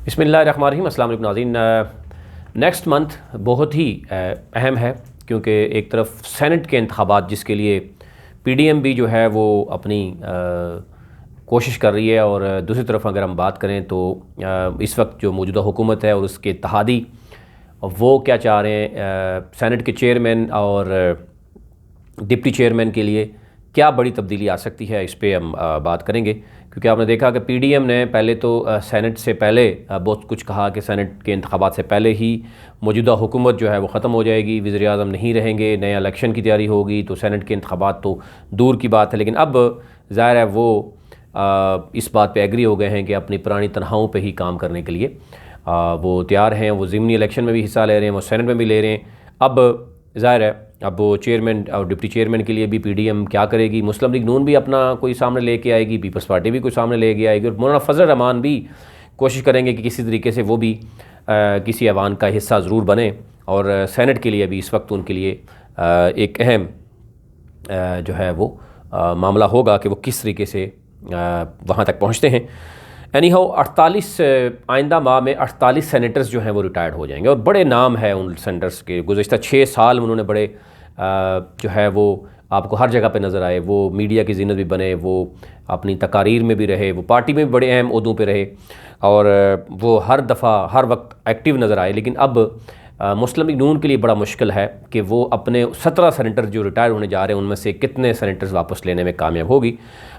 बिस्मिल्लाहिर्रहमानिर्रहीम। अस्सलाम वालेकुम नाज़रीन। नेक्स्ट मंथ बहुत ही अहम है क्योंकि एक तरफ सेनेट के इंतखाबात जिसके लिए पीडीएम भी जो है वो अपनी कोशिश कर रही है, और दूसरी तरफ अगर हम बात करें तो इस वक्त जो मौजूदा हुकूमत है और उसके इत्तेहादी वो क्या चाह रहे हैं, सेनेट के चेयरमैन और डिप्टी चेयरमैन के लिए क्या बड़ी तब्दीली आ सकती है, इस पे हम बात करेंगे। क्योंकि आपने देखा कि पीडीएम ने पहले तो सेनेट से पहले बहुत कुछ कहा कि सेनेट के इंतखाबात से पहले ही मौजूदा हुकूमत जो है वो ख़त्म हो जाएगी, वज़ीर आज़म नहीं रहेंगे, नया इलेक्शन की तैयारी होगी, तो सेनेट के इंतखाबात तो दूर की बात है। लेकिन अब ज़ाहिर है वो इस बात पे एग्री हो गए हैं कि अपनी पुरानी तनख्वाहों पे ही काम करने के लिए वो तैयार हैं। वो ज़िमनी इलेक्शन में भी हिस्सा ले रहे हैं, वो सेनेट में भी ले रहे हैं। अब ज़ाहिर है अब वो चेयरमैन और डिप्टी चेयरमैन के लिए भी पीडीएम क्या करेगी। मुस्लिम लीग नून भी अपना कोई सामने लेके आएगी, पीपल्स पार्टी भी कोई सामने लेके आएगी, और मौलाना फजल रहमान भी कोशिश करेंगे कि किसी तरीके से वो भी किसी ऐवान का हिस्सा ज़रूर बने। और सेनेट के लिए भी इस वक्त उनके लिए एक अहम जो है वो मामला होगा कि वो किस तरीके से वहाँ तक पहुँचते हैं। एनी हाउ 48 आइंदा माह में 48 सेनेटर्स जो हैं वो रिटायर्ड हो जाएंगे, और बड़े नाम हैं उन सेनेटर्स के। गुज़श्ता 6 साल उन्होंने बड़े जो है वो आपको हर जगह पे नज़र आए, वो मीडिया की ज़ीनत भी बने, वो अपनी तकारीर में भी रहे, वो पार्टी में भी बड़े अहम ओहदों पे रहे, और वो हर दफ़ा हर वक्त एक्टिव नज़र आए। लेकिन अब मुस्लिम लीग नून के लिए बड़ा मुश्किल है कि वो अपने 17 सेनेटर जो रिटायर होने जा रहे हैं उनमें से कितने सेनेटर्स वापस लेने में कामयाब होगी।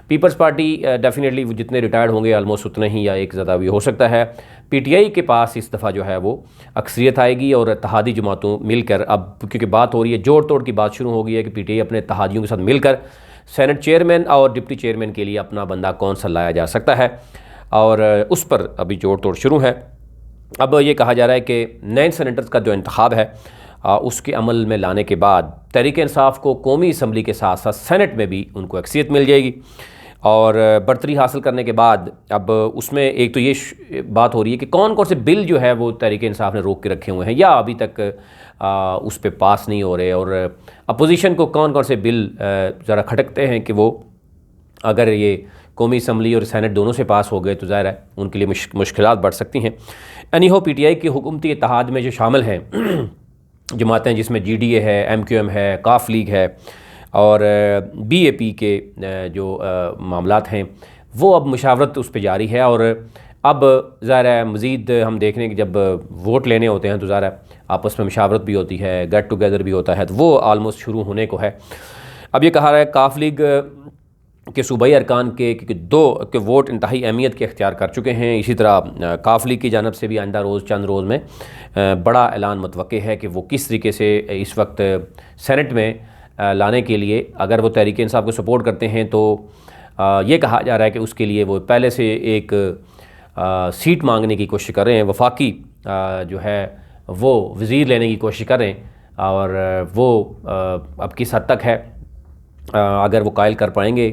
पीपल्स पार्टी डेफिनेटली वो जितने रिटायर्ड होंगे ऑलमोस्ट उतने ही या एक ज़्यादा भी हो सकता है। पीटीआई के पास इस दफ़ा जो है वो अक्सरियत आएगी, और इत्तेहादी जमातों मिलकर, अब क्योंकि बात हो रही है, जोड़ तोड़ की बात शुरू हो गई है कि पीटीआई अपने इत्तेहादियों के साथ मिलकर सेनेट चेयरमैन और डिप्टी चेयरमैन के लिए अपना बंदा कौन सा लाया जा सकता है, और उस पर अभी जोड़ तोड़ शुरू है। अब ये कहा जा रहा है कि नए सेनेटर्स का जो इंतखाब है उसके अमल में लाने के बाद तहरीक इंसाफ को कौमी असम्बली के साथ साथ सेनेट में भी उनको अक्सियत मिल जाएगी, और बरतरी हासिल करने के बाद अब उसमें एक तो ये बात हो रही है कि कौन कौन से बिल जो है वो तहरीक इंसाफ ने रोक के रखे हुए हैं या अभी तक उस पर पास नहीं हो रहे, और अपोजिशन को कौन कौन से बिल ज़रा खटकते हैं कि वो अगर ये कौमी असम्बली और सेनेट दोनों से पास हो गए तो ज़ाहिर है उनके लिए मुश्किलात बढ़ सकती हैं। एनी हो पीटीआई के हुकूमती इत्तेहाद में जो शामिल हैं जमातें, जिसमें जीडीए है, एमक्यूएम है, काफ लीग है, और बीएपी के जो मामलात हैं वो अब मुशावरत उस पर जारी है। और अब ज़ाहिर है मज़ीद हम देख रहे हैं कि जब वोट लेने होते हैं तो ज़ाहिर है आपस में मुशावरत भी होती है, गेट टुगेदर भी होता है, तो वो आलमोस्ट शुरू होने को है। अब ये कहा रहा है काफ लीग के सूबाई अरकान के दो के वोट इंतहाई अहमियत के अख्तियार कर चुके हैं। इसी तरह काफ लीग की जानब से भी आइंदा रोज़ चंद रोज़ में बड़ा ऐलान मुतवक्के है कि वो किस तरीके से इस वक्त सेनेट में लाने के लिए, अगर वो तहरीक इंसाफ को सपोर्ट करते हैं तो ये कहा जा रहा है कि उसके लिए वो पहले से एक सीट मांगने की कोशिश कर रहे हैं, वफाकी जो है वो वज़ीर लेने की कोशिश कर रहे हैं, और वो अब किस हद तक है अगर वो कायल कर पाएंगे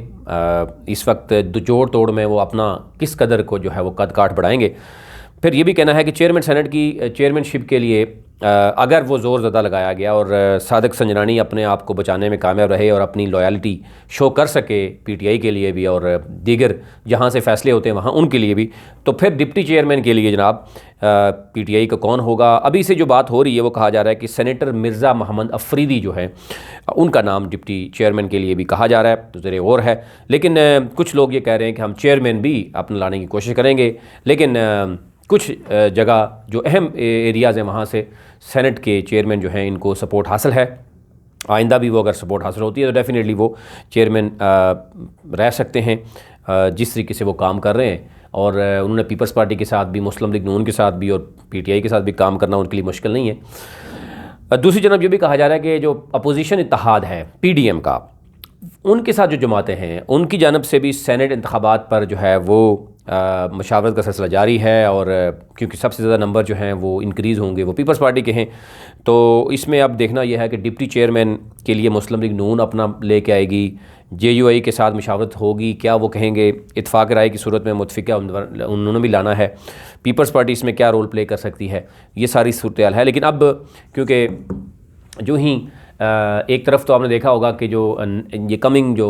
इस वक्त जोड़ तोड़ में, वो अपना किस कदर को जो है वो कद काठ बढ़ाएंगे। फिर ये भी कहना है कि चेयरमैन सेनेट की चेयरमैनशिप के लिए अगर वो ज़ोर ज़्यादा लगाया गया और सादिक संजरानी अपने आप को बचाने में कामयाब रहे और अपनी लॉयल्टी शो कर सके पीटीआई के लिए भी और दीगर जहाँ से फ़ैसले होते हैं वहाँ उनके लिए भी, तो फिर डिप्टी चेयरमैन के लिए जनाब पीटीआई का कौन होगा। अभी से जो बात हो रही है वो कहा जा रहा है कि सेनेटर मिर्ज़ा मोहम्मद अफरीदी जो है उनका नाम डिप्टी चेयरमैन के लिए भी कहा जा रहा है, तो ज़रे और है। लेकिन कुछ लोग ये कह रहे हैं कि हम चेयरमैन भी अपना लाने की कोशिश करेंगे, लेकिन कुछ जगह जो अहम एरियाज़ हैं वहाँ से सेनेट के चेयरमैन जो हैं इनको सपोर्ट हासिल है। आइंदा भी वो अगर सपोर्ट हासिल होती है तो डेफ़िनेटली वो चेयरमैन रह सकते हैं जिस तरीके से वो काम कर रहे हैं। और उन्होंने पीपल्स पार्टी के साथ भी, मुस्लिम लीग नून के साथ भी और पीटीआई के साथ भी काम करना उनके लिए मुश्किल नहीं है। दूसरी जानब ये भी कहा जा रहा है कि जो अपोजिशन इत्तेहाद है पीडीएम का, उनके साथ जो जमातें हैं उनकी जानब से भी सेनेट इंतखाबात पर जो है वो मशावरत का सिलसिला जारी है, और क्योंकि सबसे ज़्यादा नंबर जो हैं वो इंक्रीज़ होंगे वो पीपल्स पार्टी के हैं, तो इसमें अब देखना यह है कि डिप्टी चेयरमैन के लिए मुस्लिम लीग नून अपना लेके आएगी, जेयूआई के साथ मशावरत होगी, क्या वो कहेंगे, इत्फाक राय की सूरत में मुतफिका उन्होंने भी लाना है, पीपल्स पार्टी इसमें क्या रोल प्ले कर सकती है, ये सारी सूरत है। लेकिन अब क्योंकि जो ही एक तरफ तो आपने देखा होगा कि जो ये कमिंग जो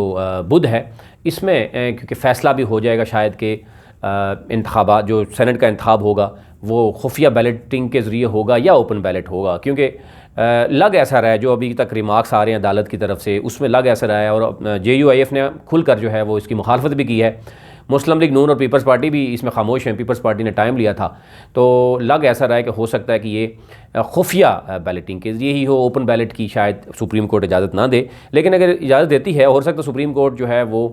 बुध है इसमें क्योंकि फ़ैसला भी हो जाएगा शायद कि इंतखाबात जो सेनेट का इंतखाब होगा वो खुफिया बैलेटिंग के ज़रिए होगा या ओपन बैलेट होगा, क्योंकि लग ऐसा रहा है, जो अभी तक रिमार्क्स आ रहे हैं अदालत की तरफ से, उसमें लग ऐसा रहा है, और JUIF ने खुलकर जो है वो इसकी मुखालफत भी की है। मुस्लिम लीग नून और पीपल्स पार्टी भी इसमें खामोश हैं, पीपल्स पार्टी ने टाइम लिया था। तो लग ऐसा रहा है कि हो सकता है कि ये खुफिया बैलेटिंग के ज़रिए ही हो, ओपन बैलेट की शायद सुप्रीम कोर्ट इजाज़त ना दे। लेकिन अगर इजाज़त देती है, हो सकता है सुप्रीम कोर्ट जो है वो,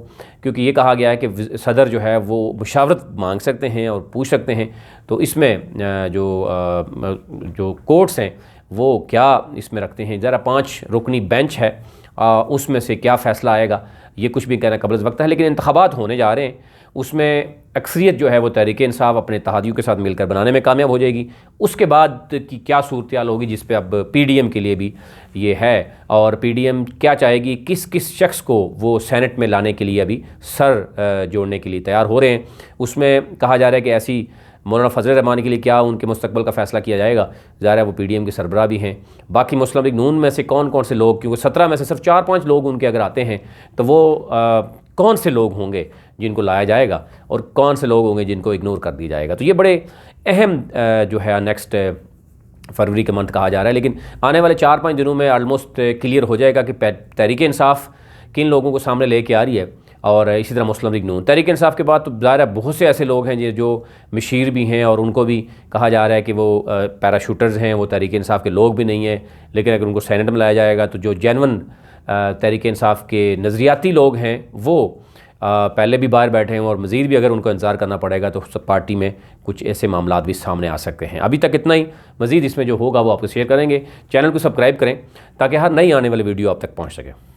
क्योंकि ये कहा गया है कि सदर जो है वो मुशावरत मांग सकते हैं और पूछ सकते हैं, तो इसमें जो कोर्ट्स हैं वो क्या इसमें रखते हैं। ज़रा 5 रुकनी बेंच है, उसमें से क्या फ़ैसला आएगा ये कुछ भी कहना कब्ल वक्त है। लेकिन इंतखाबात होने जा रहे हैं, उसमें अक्सरियत जो है वो तहरीक इंसाफ अपने इत्तेहादियों के साथ मिलकर बनाने में कामयाब हो जाएगी। उसके बाद की क्या सूरत होगी, जिस पे अब PDM के लिए भी ये है, और PDM क्या चाहेगी, किस किस शख्स को वो सेनेट में लाने के लिए अभी सर जोड़ने के लिए तैयार हो रहे हैं। उसमें कहा जा रहा है कि ऐसी मौलाना फजल रहमानी के लिए क्या उनके मुस्तकबिल का फ़ैसला किया जाएगा। ज़ाहिर है वो PDM के सरबराह भी हैं। बाकी मुस्लिम लीग नून में से कौन कौन से लोग, क्योंकि 17 में से सिर्फ 4-5 लोग उनके अगर आते हैं, तो वो कौन से लोग होंगे जिनको लाया जाएगा और कौन से लोग होंगे जिनको इग्नोर कर दिया जाएगा। तो ये बड़े अहम जो है नेक्स्ट फरवरी के मंथ कहा जा रहा है। लेकिन आने वाले 4-5 दिनों में ऑलमोस्ट क्लियर हो जाएगा कि तहरीक इंसाफ किन लोगों को सामने लेके आ रही है, और इसी तरह मुस्लिम लीग नून। तहरीक इंसाफ के बाद तो ज़ाहिर है बहुत से ऐसे लोग हैं जो मशीर भी हैं, और उनको भी कहा जा रहा है कि वो पैराशूटर्स हैं, वो तहरीक इंसाफ के लोग भी नहीं हैं। लेकिन अगर उनको सेनेट में लाया जाएगा तो जो जेनवन तहरीक इंसाफ के नज़रियाती लोग हैं वो पहले भी बाहर बैठे हैं, और मज़ीद भी अगर उनको इंतज़ार करना पड़ेगा तो सब पार्टी में कुछ ऐसे मामलात भी सामने आ सकते हैं। अभी तक इतना ही, मज़ीद इसमें जो होगा वो आपको शेयर करेंगे। चैनल को सब्सक्राइब करें ताकि हर नई आने वाली वीडियो आप तक पहुँच सके।